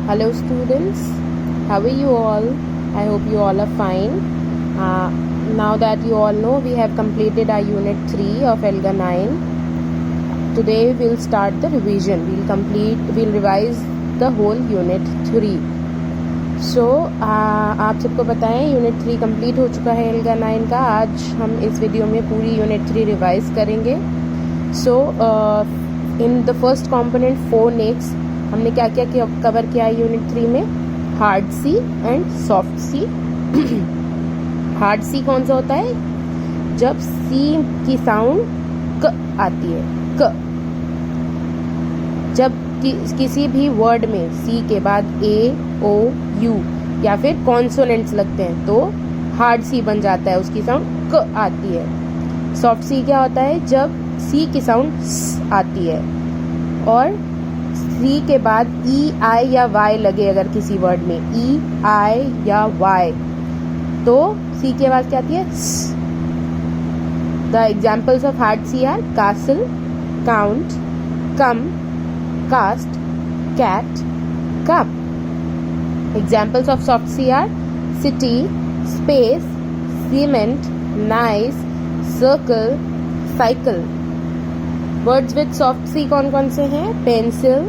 Hello students, how are you all? I hope you all are fine. Now that you all know, we have completed our unit 3 of ELGA 9. Today we'll start the revision. We'll revise the whole unit 3. So आप सबको पता है unit 3 complete हो चुका है ELGA 9 का. आज हम इस वीडियो में पूरी यूनिट 3 रिवाइज करेंगे. So in the first component phonics हमने क्या क्या कवर किया है यूनिट 3 में? Hard C and soft C. Hard C कौन सा होता है? जब सी की साउंड क आती है, क. जब किसी भी वर्ड में सी के बाद ए, ओ, यू या फिर कॉन्सोनेंट्स लगते हैं तो हार्ड सी बन जाता है, उसकी साउंड क आती है. सॉफ्ट सी क्या होता है? जब सी की साउंड स आती है और सी के बाद ई, आई या वाई लगे अगर किसी वर्ड में ई, आई या वाई तो सी के बाद क्या आती है? स. The examples of hard C are castle, count, come, cast, cat, cup. Examples of soft C are city, space, cement, nice, circle, cycle. Words with soft C कौन कौन से हैं? Pencil,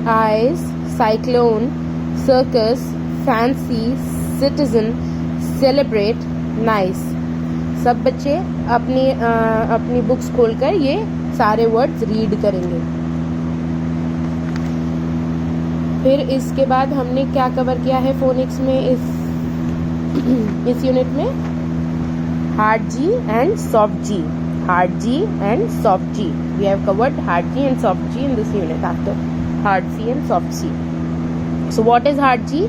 ice, cyclone, circus, fancy, citizen, celebrate, nice. सब बच्चे अपनी books खोलकर ये सारे वर्ड्स रीड करेंगे. फिर इसके बाद हमने क्या कवर किया है फोनिक्स में इस यूनिट में? Hard G and soft G. Hard G and soft G. We have covered hard G and soft G in this unit after hard C and soft C. So what is hard G?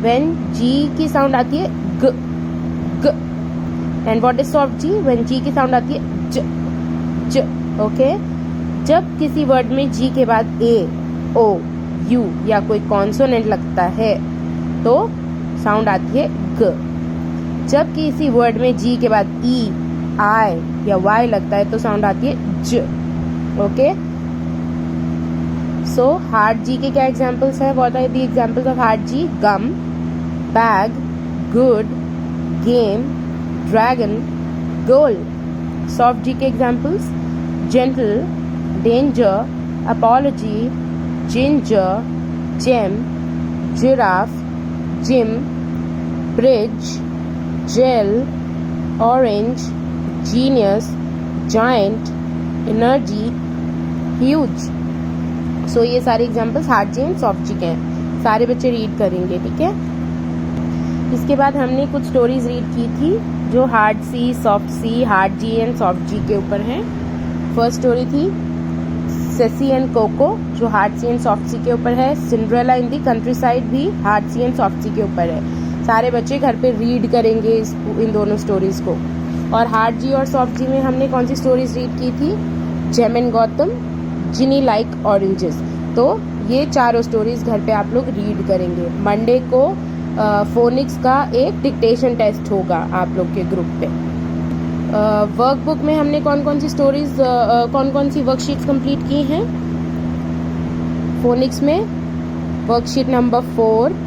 When G की sound आती है G, G. And what is soft G? When G की sound आती है J, J. Okay? जब किसी word में G के बाद A, O, U या कोई consonant लगता है तो sound आती है G. जब किसी word में G के बाद E, आई या वाई लगता है तो साउंड आती है ज. ओके, सो हार्ड जी के क्या एग्जाम्पल्स है? What are the examples of hard G? Gum, bag, good, game, dragon, gold. Soft G के examples? Gentle, danger, apology, ginger, gem, giraffe, gym, bridge, jail, orange, genius, giant, energy, huge. So ये सारे examples hard G and soft G के हैं. सारे बच्चे read करेंगे, ठीक है. इसके बाद हमने कुछ स्टोरीज रीड की थी जो hard C, soft C, hard G and soft G के ऊपर हैं. फर्स्ट स्टोरी थी सेसी एंड कोको जो hard C and soft C के ऊपर है. Cinderella in the countryside भी hard C and soft C के ऊपर है. सारे बच्चे घर पे रीड करेंगे इन दोनों स्टोरीज को. और हार्ड जी और सॉफ्ट जी में हमने कौन सी स्टोरीज रीड की थी? Gem and Gautam, Ginny like oranges. तो ये चारों स्टोरीज घर पे आप लोग रीड करेंगे. मंडे को फोनिक्स का एक डिक्टेशन टेस्ट होगा आप लोग के ग्रुप पे. वर्कबुक में हमने कौन कौन सी स्टोरीज, कौन कौन सी वर्कशीट्स कंप्लीट की हैं फोनिक्स में? वर्कशीट नंबर 4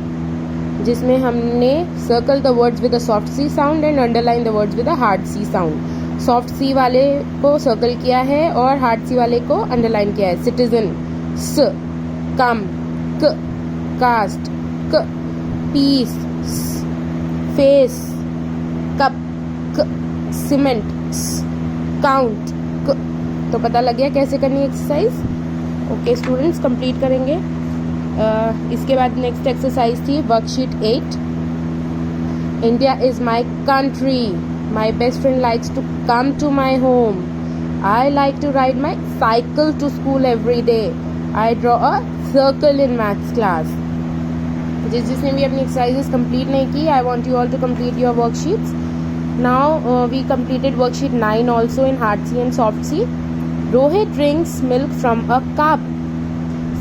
जिसमें हमने circle the words with a soft C sound and underline the words with a hard C sound. Soft C वाले को सर्कल किया है और हार्ड सी वाले को अंडरलाइन किया है. सिटीजन स, कम क, कास्ट क, पीस स, फेस कप क, सीमेंट स, काउंट क. तो पता लग गया कैसे करनी है एक्सरसाइज. ओके स्टूडेंट्स, कंप्लीट करेंगे. इसके बाद नेक्स्ट एक्सरसाइज थी worksheet 8. India is my country. My best friend likes to come to my home. I like to ride my cycle to school every day. I draw a circle in maths class. जिसने भी अपनी exercises complete नहीं की, I want you all to complete your worksheets. Now we completed worksheet 9 also in hard C and soft C. Rohit drinks milk from a cup.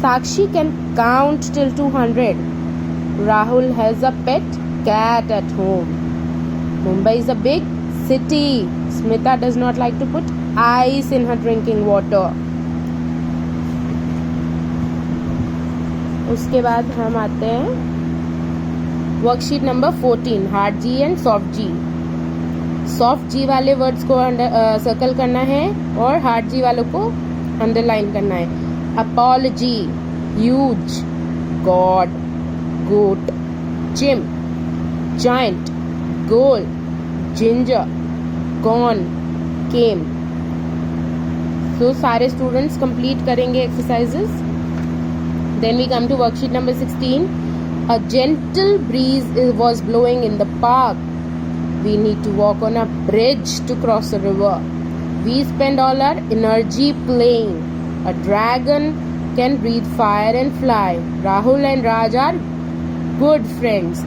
Sakshi can count till 200. Rahul has a pet cat at home. Mumbai is a big city. Smita does not like to put ice in her drinking water. उसके बाद हम आते हैं worksheet number 14, hard G and soft G. Soft G वाले words को circle करना है और हार्ड जी वालों को अंडरलाइन करना है। Apology, huge, god, goat, gym, giant, goal, ginger, gone, came. तो सारे स्टूडेंट्स कंप्लीट करेंगे exercises. Then we come to worksheet number 16. A gentle breeze was blowing in the park. We need to walk on a bridge to cross a river. We spend all our energy playing. A dragon can breathe fire and fly. Rahul and Raj are good friends.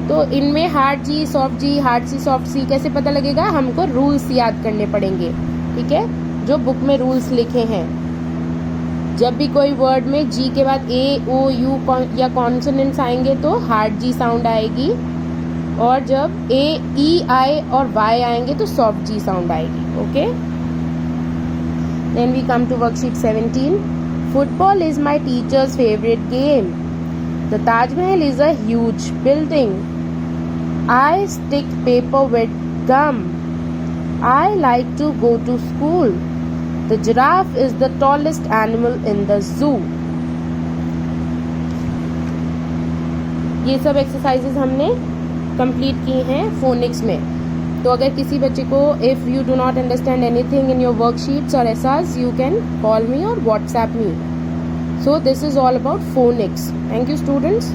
तो इनमें hard जी, soft जी, hard C, soft सी कैसे पता लगेगा? हमको rules याद करने पड़ेंगे, ठीक है, जो बुक में रूल्स लिखे हैं। जब भी कोई वर्ड में जी के बाद ए, ओ, यू या कॉन्सोनेंट्स आएंगे तो हार्ड जी साउंड आएगी, और जब ए, ई, आई और वाई आएंगे तो सॉफ्ट जी साउंड आएगी। Okay, then we come to worksheet 17. Football is my teacher's favourite game. The Taj Mahal is a huge building. I stick paper with gum. I like to go to school. The giraffe is the tallest animal in the zoo. ये सब exercises हमने complete की हैं phoenix में। तो अगर किसी बच्चे को if you do not understand anything in your worksheets और एसाज, यू कैन कॉल मी और WhatsApp me. So this is all about phonics. Thank you, students.